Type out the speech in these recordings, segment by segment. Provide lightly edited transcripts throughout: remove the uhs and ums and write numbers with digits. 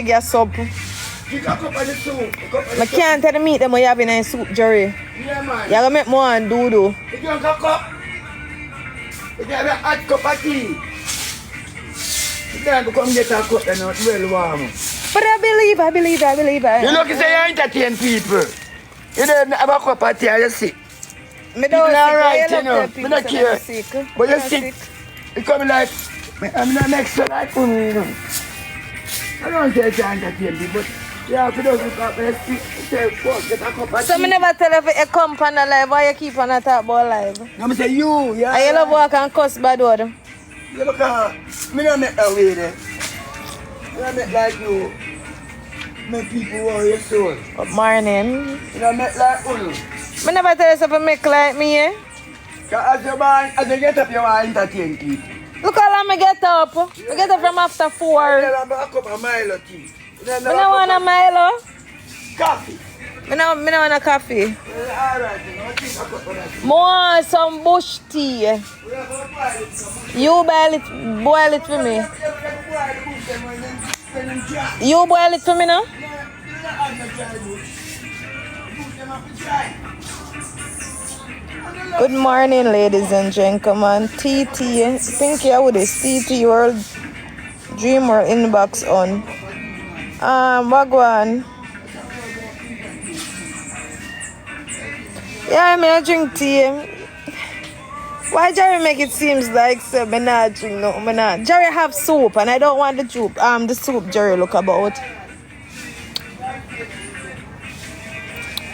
Your soup. Pick a cup of the soup. I can't tell the meat them what you have in a soup, Jerry. Yeah, man. You're gonna make more and do. If you want a cup, if you have a hot cup of tea, you can come get a cup and it's well warm. But I believe. You look, say you entertain people. You don't have a cup of tea and you're sick. Me don't right, you know. Me don't care. But you're sick. You come like, I'm not next to like you know. I don't say to entertain people, but you have to do a cup of tea. Say, get a cup of tea. So me never tell you come on the live, why you keep on the talk about live? No, I say you, yeah. And you love walk and cuss bad word. You look at me don't make that way there. You don't make like you. Make people want your soul. Good morning. You don't make like you. Me never tell you something make like me, eh? As you get up, you want to entertain people. Look how long I get up. I get up from after 4. You don't have a cup of Milo tea. I don't want a Milo. Coffee. I don't want a coffee. Alright, I'll take a cup of that. More some bush tea. You boil it for me. You boil it for me now? Good morning, ladies and gentlemen. TT, Pinky, how this? TT World Dream World inbox on. Wagwan. Yeah, I mean, I drink tea. Why Jerry make it seems like so me not drink no, me not. Jerry have soup and I don't want the soup Jerry look about.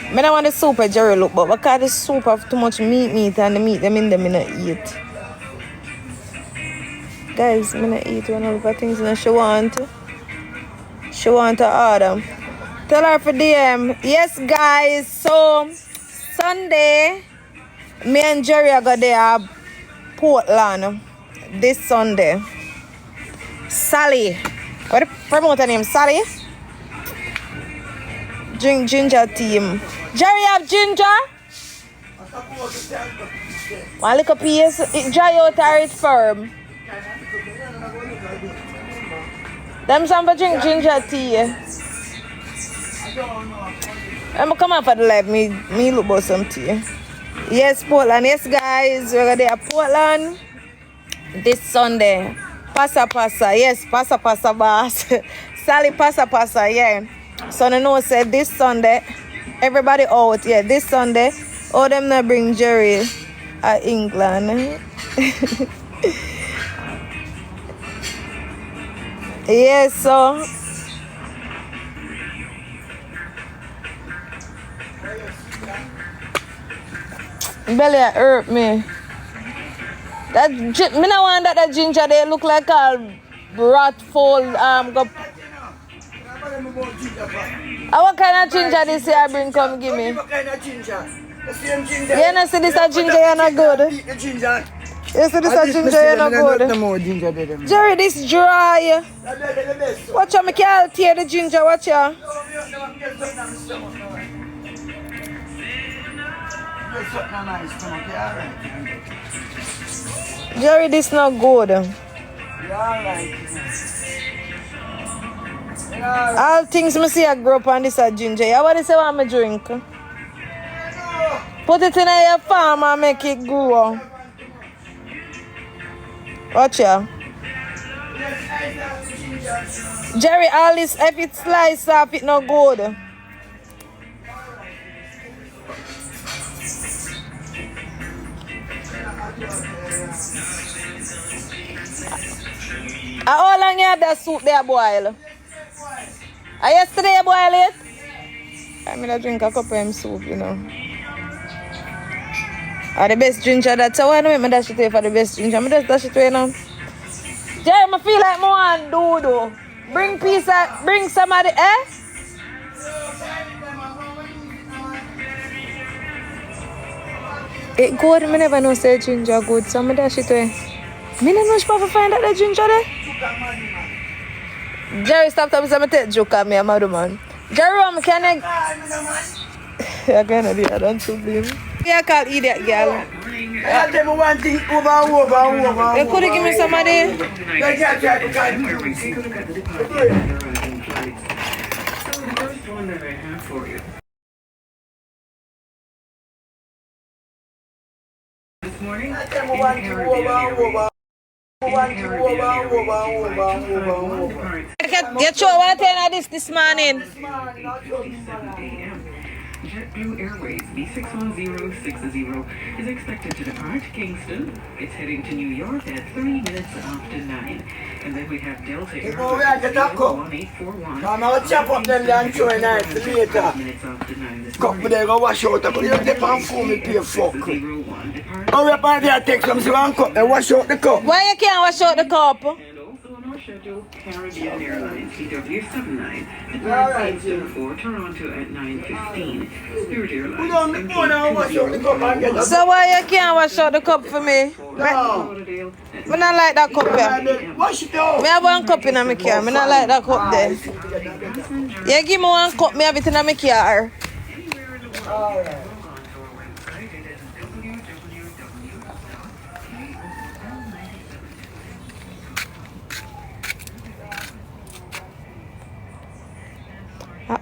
I don't want the soup at Jerry look, but because the soup have too much meat and the meat them in them I not eat. Guys, I not eat one of the things that she want to order. Tell her for DM. Yes guys, so Sunday, me and Jerry are going to Portland this Sunday. Sally, what the promoter name? Sally? Drink ginger tea. Jerry have ginger? One little piece. It dry out or it's firm. Them some for drink ginger tea. I'm come up for the live. Me look about some tea. Yes, Portland. Yes, guys. We're going to Portland this Sunday. Pasa. Yes, pasa, boss. Sally pasa, yeah. So, I know said this Sunday, everybody out, yeah, this Sunday, all them not bring Jerry at England. Yeah, so. Belly hurt me. That me no want that ginger they look like a rat full what kind of ginger this year bring come give me? What kind of ginger? The same ginger. You know see this a ginger you not good. The ginger. You see this a ginger you not good. No more ginger there. Jerry this dry. Watch out, me can't tear the ginger, watch out. Jerry, this not good. All things I see I grow up on this a ginger. Yeah, what is it want me drink? Put it in your farm and make it grow. Watch ya. Jerry, all this if it slice up, it not good. How long you have that soup there boil? Yesterday you boil it? I'm gonna drink a cup of him soup, you know. The best ginger that's why I don't make me dash it away for the best ginger. I'm just dash it away now. Jerry, I feel like I want do. Bring bring somebody, eh? It good, I never know say ginger good, so I dash it away. I don't know if I find out the ginger there. Jerry, stop talking to me, take joke at me, I'm a man. Jerome, can I... I can't do that, don't you blame. Yeah, I call idiot, girl. I tell me one thing over. You could give me somebody. one that I have for you. This morning, in the Caribbean area. Get your what at this morning. JetBlue Airways B61060 is expected to depart Kingston. It's heading to New York at 3 minutes after 9. And then we have Delta Airlines 1841. I'm going to chop up them lunch later. Minutes after 9 this Cup morning. there, go wash out. You don't dip on food, me pay fuck. 01 depart. Hurry up and there, take some one cup and wash out the cup. Why you can't wash out the cup? And also on our schedule, Caribbean Airlines BW79 departs Kingston for Toronto at 9:15. Spirit We don't Airlines go now, wash out the cup and get up. So why you can't wash out the cup for me? No. Lauderdale at I don't like that cup there. Wash it out. Me have one cup in my car. I don't like that cup there. You give me one cup, me have it in my car. anywhere in the world. Alright. Log on to our website. It is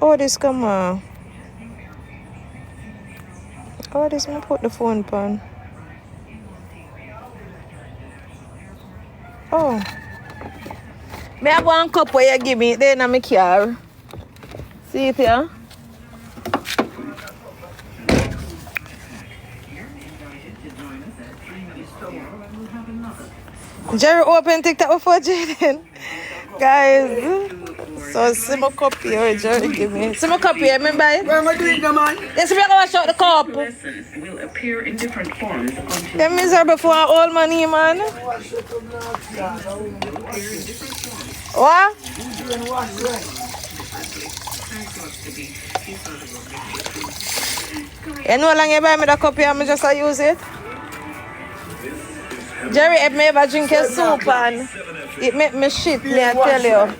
Oh, this come on. Oh, this me put the phone on. Oh. Me have one cup where you give me there in my car. See it here? Jerry open TikTok before Jaden. Guys. So see my cup here, Jerry give me. See my cup here, remember it? Where am I doing the man? Yes, we are gonna wash out the cup. lessons will appear in different forms until Them miserable for all money, man. Wash it up now. What? You know how long you buy me the cup here, I just use it? Jerry, if me ever drink a soup and it make me shit, me I tell you.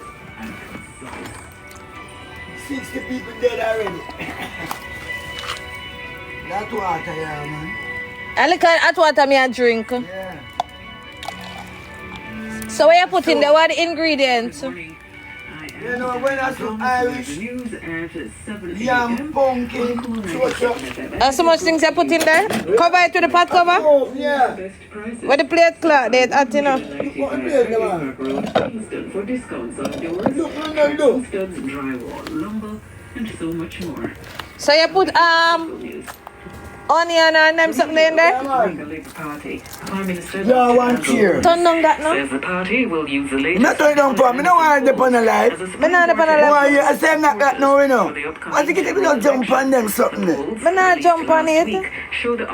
60 people dead already. That water, yeah, man. I look at hot water me I drink. Yeah. So what you put in there, what are the ingredients? You know, when I do Irish, news at 7 yam, pumpkin, chocolate. So much things you put in there? Cover it with the pot cover? Oh, yeah. best prices. With the plate cloth, they hot enough. What is it, man? Kingston for discounts on doors, Look, look. studs, drywall, lumber, and so much more. So you put News. onion and them something in there? During the Labour Party, Prime Minister Yeah, one cheer. Turn down that now. says the party will use the latest Not turn down for me, no one depend on life. Me not depend on life. Why you? I say I'm not that now, you know. Why you get if you don't jump on them something? Me not jump on it.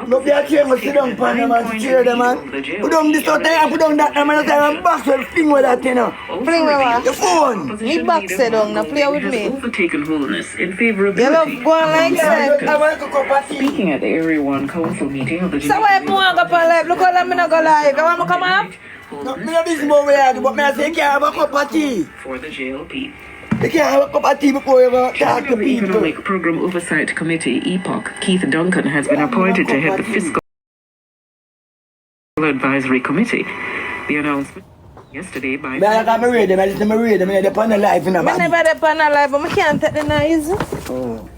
Look, they are cheering me sit down on them and cheer them, man. Put down this out there, put down that, man. I say I'm back to thing with that, you know. Fling me what? The phone. Me back sit down, now play with me. Overtaken wholeness in favor of You love beauty. going like that. I want to cup of tea. Speaking at the Area 1 Council meeting of the So why you want to go for life? Look how long me not go live. You want me come up? No, me not busy more way, but me I say you can't have a cup of tea. for the JLP. You can't have a cup of tea before you go talk to The people. Economic Program Oversight Committee, EPOC, Keith Duncan, has been appointed to head the Fiscal Advisory Committee. The announcement yesterday by... Me I got me read them, I listen to me read them, I depend on life in a Me man. never depend on life, but me can't take the noise. Oh.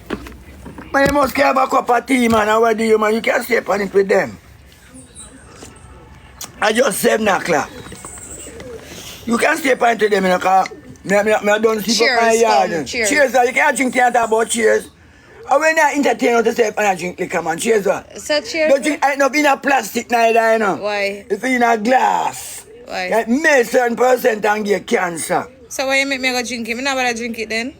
Man, you must have a cup of tea, man, and what do you, man? You can't stay on it with them. I just 7 o'clock. You can't stay on it with them in a car. I don't see Cheers, for my yard. Tom, cheers. Cheers, you can't drink, you can't talk about cheers. And when I entertain yourself and I drink liquor, man, cheers, So cheers. don't drink, I not in a plastic neither, you know. Why? It's in a glass. Why? It may certain percent and get cancer. So why you make me go drink it? Me not want to drink it then.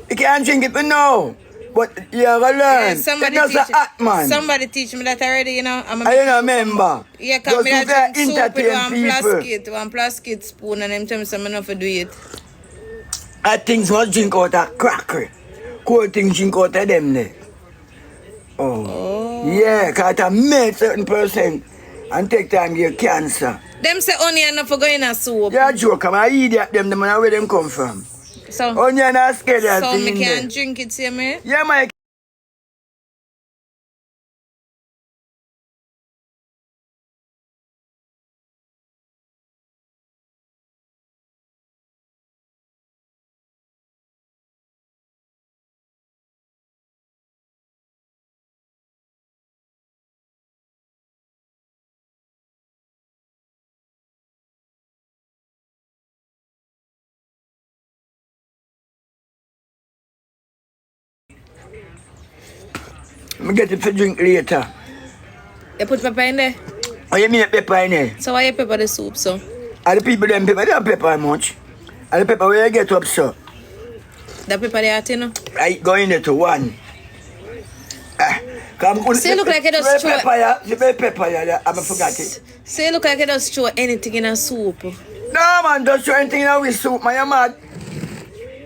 You can't drink it, but no. But you have to learn. Yeah, somebody It's just a hot man. Somebody teach me that already, you know. I'm I don't remember. Yeah, cause Just me to that drink soup with entertain people. one plastic spoon and them tell me some enough to do it. I think must drink out of cracker. Cold things drink out of them there. Oh. Yeah, because it made certain percent and take time to get cancer. Them say onion enough for going in soup. Yeah, joke. I'm an idiot them, the man where them come from. So, Onion and schedule. so me can't drink it, see me? Yeah, man. I get it for drink later. You put pepper in there? Oh, you mean pepper in there? So why you pepper the soup, so? And the people them pepper, they don't pepper much. And the pepper where you get up, so. The pepper they are thin? I go in there to one. So you look like you just throw... The pepper, I forgot it. So you look like you just throw anything in a soup? No, man, just throw anything in with soup, man, you're mad.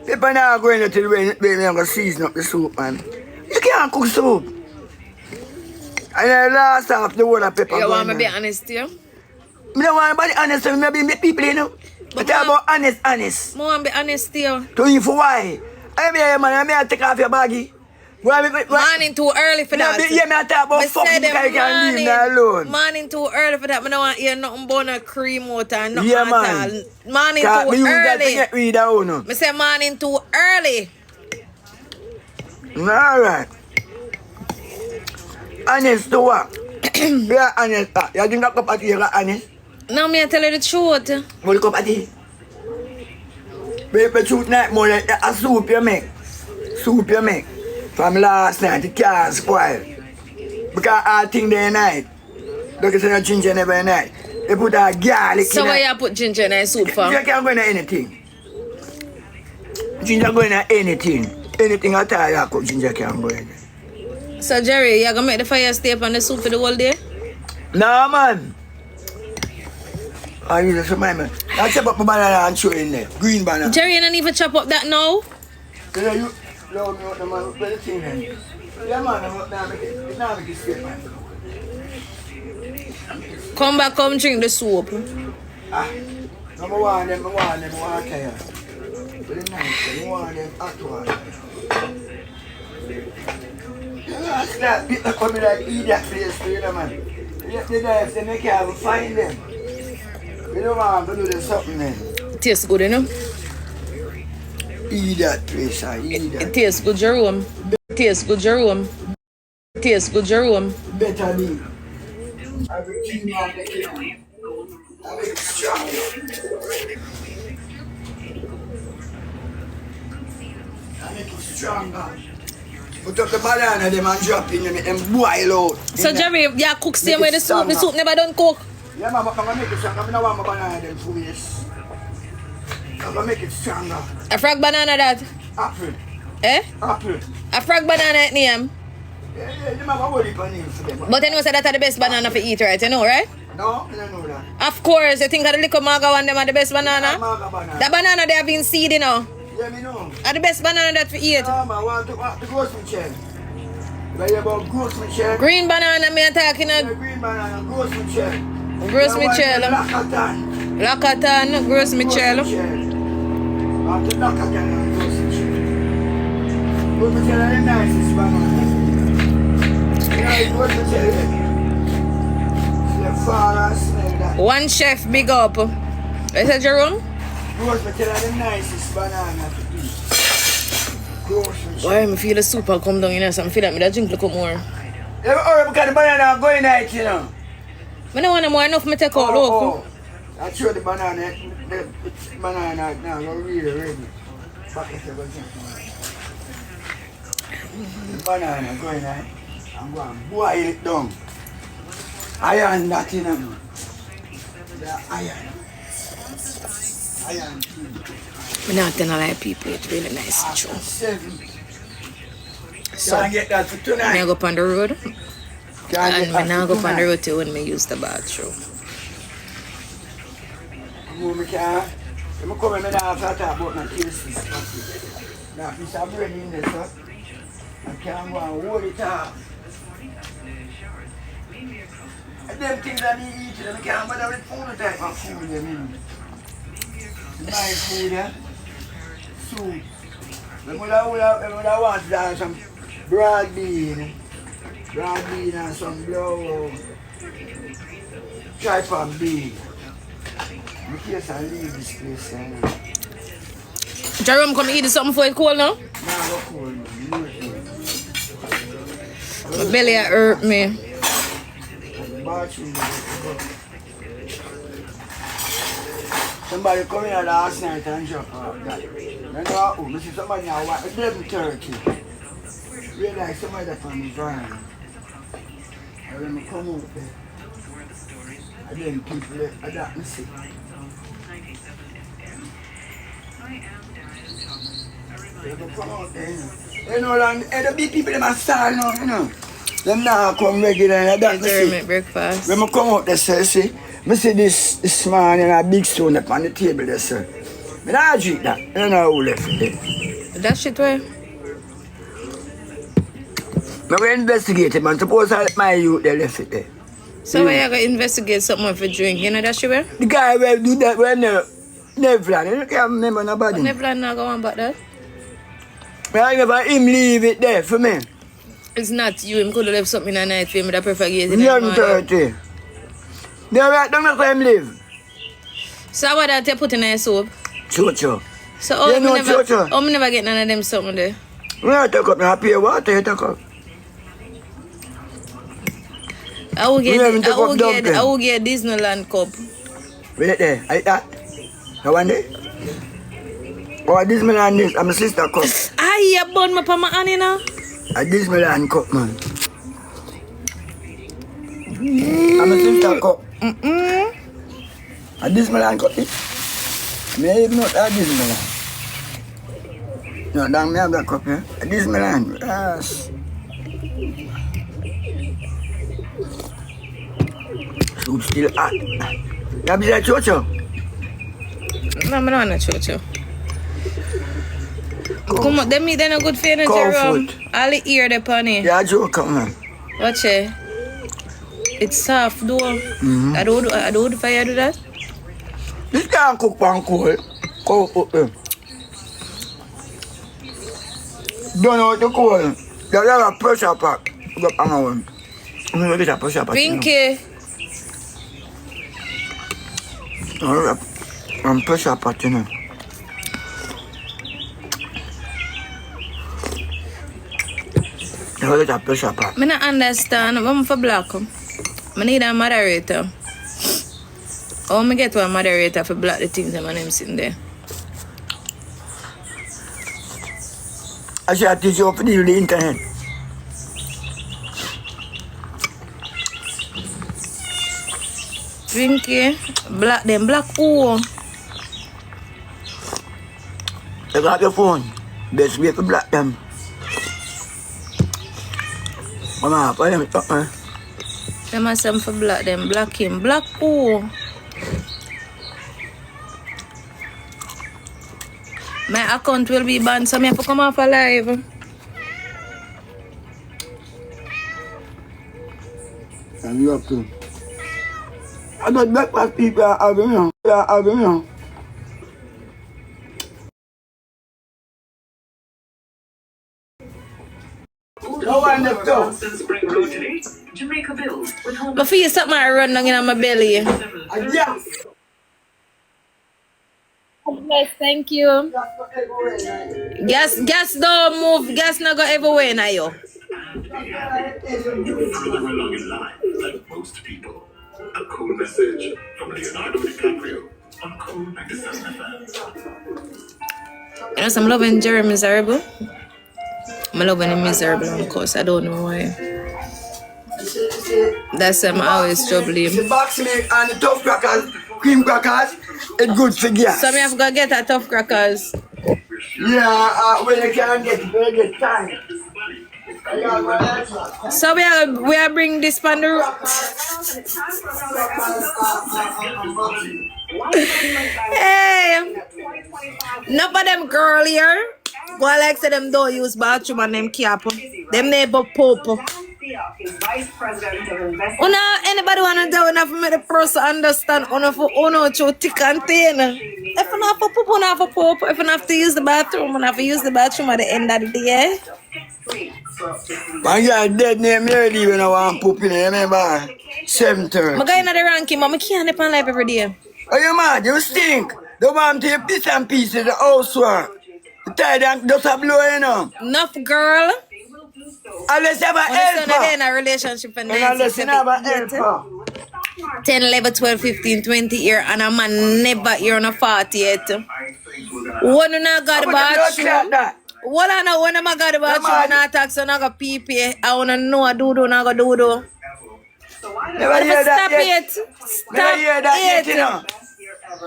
Pepper now go in there to the way you're going to season up the soup, man. You can't cook soup. And then last half the whole of pepper. You want me to be honest here? I don't want to be honest, maybe make people, you know. But talk about honest. I want to be honest here. To you for why? I mean, man, I take off your baggy. Morning too early for that. Yeah, me talk about fucking because you can leave me alone. Morning too early for that. I don't want to hear nothing about no cream out and nothing yeah, at man. all. Morning too early. I say morning too early. Alright. Honest to what? Yeah, honest. You drink a cup of tea, you got honest? No, me I tell you the truth. What cup of tea? But truth night more like a soup you make. Soup you make. From last night, it can't spoil. Because I think day night. Look at the ginger every night. They put a garlic so in it. So why you put ginger in a soup for? Ginger can't go in anything. Ginger go in anything. Anything at all you cook, ginger can't go in. So Jerry, you gonna make the fire stay up on the soup for the whole day? No, man. I use some man. I chop up my banana and throw in there. Green banana. Jerry, you don't even chop up that now? Yeah, you love me out the man. What the thing then? Yeah, man, I'm not making it straight, man. Come back, come drink the soup. Number one, them water here. Very nice. I want them hot water. That's that people coming like eat that place for you, man. You know, if they can't find them. You don't want to do them something then. It tastes good, you know? Eat that place, eat that. It tastes good, Jerome. It tastes good, Jerome. It tastes good, Jerome. Better be. I will keep on making it. I will be strong. I make it stronger. Put up the banana them and drop in them and boil out. So Jerry, you cook same way the soup never done cook? Yeah, man, but I'm going to make it stronger. I don't want my banana them for years. I'm going to make it stronger. A frog banana that? Apple. Eh? Apple. A frog banana name? Yeah, you have a whole heap of names for them. But you know that's the best banana for eat, right? You know, right? No, I don't know that. Of course, you think of the little maga one, them are the best banana? Yeah, maga banana. The banana they have been seed, you know? Yeah, me know. Are the best banana that we eat? No, man, I want to grocery chain. Like about grocery chain. Green banana, me talking Yeah, green banana, grocery chain. Grocery chain. Lakatan. Lakatan, grocery chain. After Lakatan and grocery chain. Grocery chain are the nicest banana. Yeah, grocery chain. The far smell that. One chef, big up. Is that Jerome? Grocery chain are the nicest banana to eat. Why I feel the soup will come down in us and feel like I drink a little more. Yeah, because the banana going out, you know. I don't want more enough me take out local. I throw the banana now, go really ready. The banana going out. I'm going to boil it down. Iron that in them. The iron. Iron tea. I'm not telling a lot of people, it's really nice and true. 7. So, Can't get that for tonight. I go up on the road. Can't And get when that I for go up on the tonight. road too when I use the bathroom. I can't. I'm coming and I have to talk about my cases. Now, if I'm ready in this, sir, I can't go and hold it up. And them things I need to eat, I can't bother with food type of food, you mean. My food, yeah? Soup. I would want some broad bean and some blow tripod bean. In case I leave this place, I know. Jerome, come eat something for it cold now? Nah, go cold, man. My belly hurt me. Somebody come here last night and jump out that. You know who? This is somebody now, 11:30. realize some of that from the ground. And when I come out there, and then people adapt me sick. When I come out there, you know, and the big people them are style now, you know. Them now come regular and adapt me sick. Breakfast. When I come out there, sir, see, I see this man and a big stone up on the table there, sir. I don't drink that. I don't know who left it there. That shit where? I will investigate it, man. Suppose I let my youth they left it there. So where you going to investigate something for drink? You know that shit where? The guy will do that when Nevlan. You can't remember nobody. Nevlan not going about that? I never him leave it there for me. It's not you. Him could have left something in the night for him. I prefer get it in the morning. 11:30. They right down there for him live. So what that you put in your soup? Chocho. So how You know me never get none of them something there? When I take up, I pay water, you take up. I will get Disneyland cup. Wait there, like that. You want it? Oh, Disneyland this, I'm a sister cup. You burn my palm on you now? A Disneyland cup, man. I'm a sister cup. A Disneyland cup, may even not a Disneyland. No, damn me have that cup here. A Disneyland, yes. Soup still hot. You have a chocho? No, I don't want a chocho. Come on, them meat they're not good for you, Jerome. All the ear they pony. Yeah, joke, man. Watch it. It's soft though. I don't do fire do that. This can't cook pan cold. Cold them. Don't know what to call. They have a pressure pack. Go hang on. I'm going to get a pressure pack. Pinky. I'm pressure pack, you know. They get a pressure pack. I don't understand. I'm for black. I need a moderator. How am I get a moderator for block the things that my name sitting there? I should teach you how to deal with the internet. Drinky, black them black oh. You got your phone. Best way to block them. Mama, put them up, man. Them are some for black them. Black him. Black oh. My account will be banned, so I have to come off alive. And you have to. I got breakfast people are having you. They are having you. No one left out. But for you, something I run down in my belly. Yeah. Yes, thank you. Gas don't move. Gas not go everywhere now, yo. Further along in life than most people. A cool message from Leonardo DiCaprio on Cool 97 FM. You know, I'm loving Jerry Miserable. I'm loving him miserable, of course. I don't know why. That's why I'm always trouble him. The box milk and the tough crackers, cream crackers, it's good for gas. So I have to get a tough crackers. Yeah, when you can't get it, when you get time. So we are bring this pan the Hey, none of them girl here. Go like say them don't use bathroom and them cap. Them neighbor pope. Anybody wanna do enough for me the person understand enough for to thick and thin. If you not for poop, you not for poop. If you have to use the bathroom, you have to use the bathroom at the end of the day. Man, you're dead name Mary when I want poop in there, remember? 7:30. I'm going to the ranking, but I can't depend life every day. Oh, you mad? You stink. They want to take bits and pieces of the housework. The tide and dust a blow, you know. Enough, girl. Unless you have a helper. In a relationship for Unless you have a helper. 10, 11, 12, 15, 20 years and a man never here on a 40 yet. One not got the bathroom. What I know when I'm got about you, when I talk, so I go pee. I want to know a do-do, I go do-do. Never hear that Stop yet. it. Never hear that yet, you know.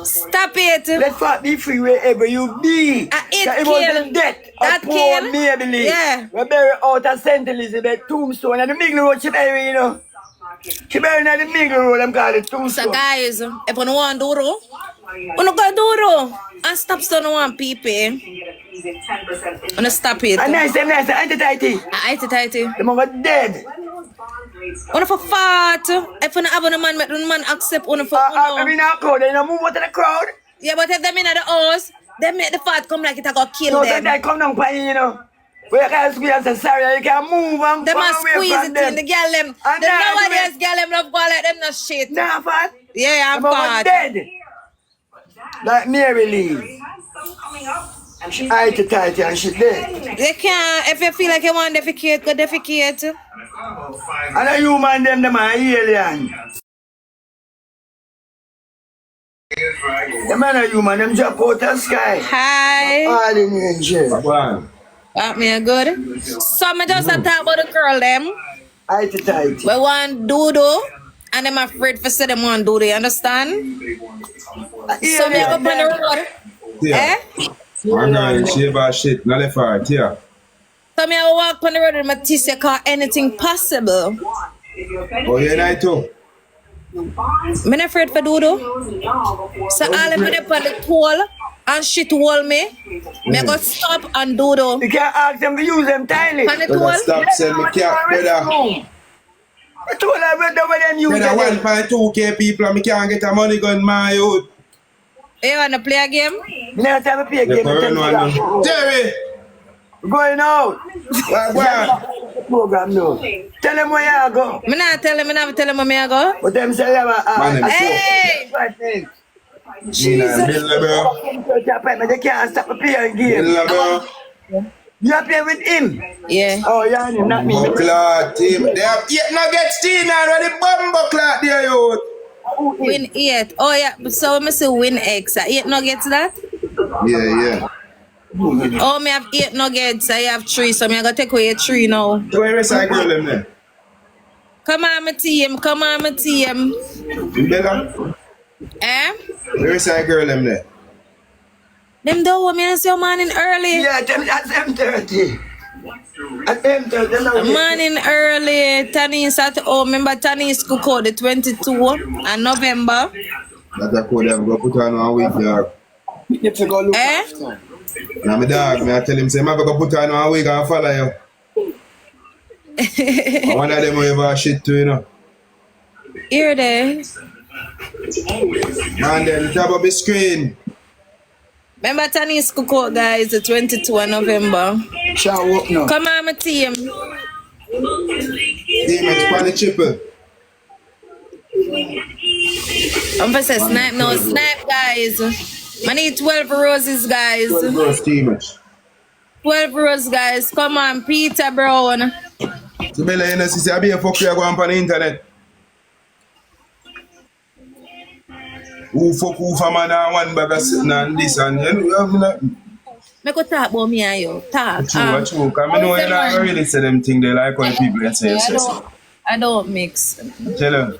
Stop it. Let fuck be free wherever you be. It That it kill. was the death That of poor kill. Maybelline. Yeah. We bury out of St. Elizabeth tombstone and the middle road she bury, you know. She bury in the middle road, them call it tombstone. So guys, if you want do-do, you go do-do. And stop so no one people. And stop it. And nice, anti-tighty. I tighty. The man got dead. One for fart. If you have a man, make the man accept one for I mean, I crowd, they don't move out of the crowd. Yeah, but if them in the house, they make the fart come like it a go kill No, them. they come down by you know. Where you can squeeze and say sorry, you can move and Them go a away squeeze from it them. in the girl them. And The now nowadays girl them love go like them no shit. Nah, fat. Yeah, I'm The man was fart. dead. Like Maybelline. She eye to tighty and she dead. They can't, if you feel like you want to defecate, go defecate. And a human them are alien. Them are not human, them drop out the sky. Hi. All in angel. Got me a good. So I just talk about the girl them. Eye to tighty. We want do-do. And them afraid for say them want do-do, you understand? So me go on the road. Yeah. Eh? I'm going to shave our shit. Not left heart, yeah. So me I walk on the road with my tissue car, anything possible. Oh, yeah, night too. I'm not afraid for do-do. So all of them on the toll and shit hold me. Me go stop and do-do. You can't ask them to use them tiny. On the Brother, toll. stop selling me cat, brother. I told her where them use Brother, them. 1.2k people and me can't get a money gun, my youth. You wanna play a game? You never tell me play a game. Jerry! Going out. What? Program no. Tell them where you go. Me not tell him, me never tell him where I go. But them say them Hey! They can't stop the playing game. You are playing with him. Yeah. Oh, yeah, not me. Buckler team. They have 8 nuggets team now. Ready bomb clot there, youth. Win 8. Oh yeah. So me say win X. 8 nuggets that? Yeah. Oh, me have 8 nuggets. I have 3. So me I gotta take away 3 now. So where is that girl them there? Come on, my team. Come on, my team. In Bella? Eh? Where is that girl them there? Them don't want me to see morning early. Yeah, them at 7:30. At 7:30. Morning early. Tanis at home. Remember Tanis cook out the 22 and November. That's a code I'm going to put on 1 week, dog. You have to go look Eh? after. Now my dog, I tell him, say, I'm going to put on 1 week and follow you. One of them will have a shit too, you know. Here there. And then the top of the screen. Remember Tanis cook out, guys, the 22 of November. Shall walk now. Come on, my team. Team expand the triple. I'm gonna say snipe now. Snipe, guys. I need 12 roses, guys. 12 girls team. 12 roses, guys. Come on, Peter Brown. So Bella, you know, see, I be a fuck you go on the internet. Who fuck who for man and one bag of sitting and this and you know, Me go talk about me and you. Talk. true. Because I know you're not really say them things they like when people and say so. I don't mix. Tell them.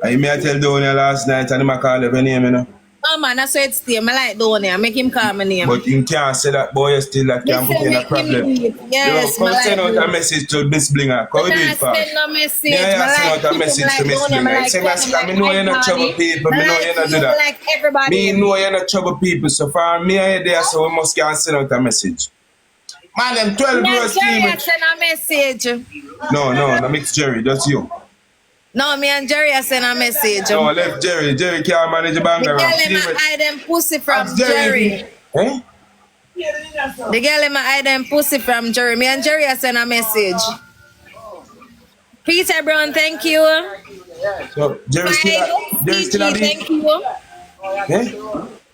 I tell Donia last night and I call your name, you know. Oh man, that's why it's still. I like Donia. Make him call my name. But you can't say that boy you still that can put in a problem. Yes, Yo, come send out a message to Miss Blinger. Come do it for send no message. Yeah, send out a message to Miss Blinger. Say, I know you're not trouble people. I know you're not do that. Like everybody. Me know you're not trouble people. So for me I there, so we must can send out a message. Man, them 12 girls team. Jerry send a message. No, mix Jerry, that's you. No, me and Jerry I send a message. No, left Jerry. Jerry can't manage the bank The girl around. in my hide them pussy from Jerry. Eh? The girl in my hide them pussy from Jerry. Me and Jerry I send a message. Peter Brown, thank you. So Jerry still a beat? Thank you.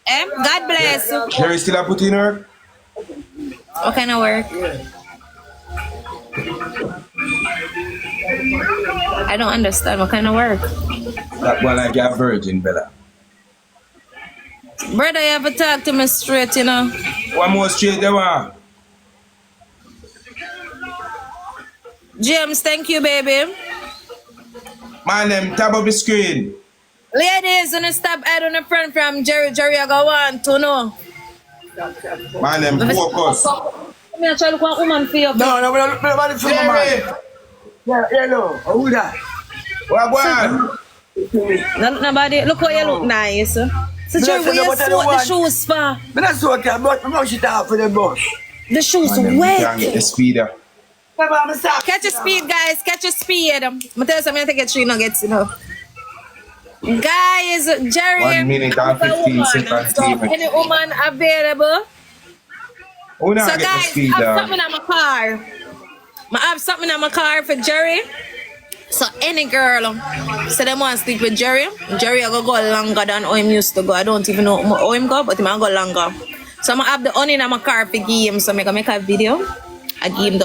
Eh? God bless. Jerry still a put in her? What kind of work? I don't understand. What kind of work? That one like a virgin, Bella. Brother, you have to talk to me straight, you know. One more straight there, man. James, thank you, baby. Man, them tab up the screen. Ladies, when you stop adding a friend from Jerry, I go want to know. Man, them focus. Let me try to look one woman for you. No, nobody from my man. Yeah, no. Who that? What? Nobody, look how you look nice. So Jerry, what you sort the shoes for? I'm not so okay, but I'm not shit out for the bus. The shoes Man, wet. can't get the speeder. Catch a speed, guys. Catch a speed. I'm tell you something, I take a 3 nuggets, you know. Guys, Jerry. 1 minute and 15 seconds. So, any woman available? Who not So get the guys, I speeder? have something in my car. I have something in my car for Jerry. So any girl say they want to sleep with Jerry, Jerry I go longer than how him used to go. I don't even know how him go, but him I go longer. So I have the honey in my car for give him. So I make a video. I give him the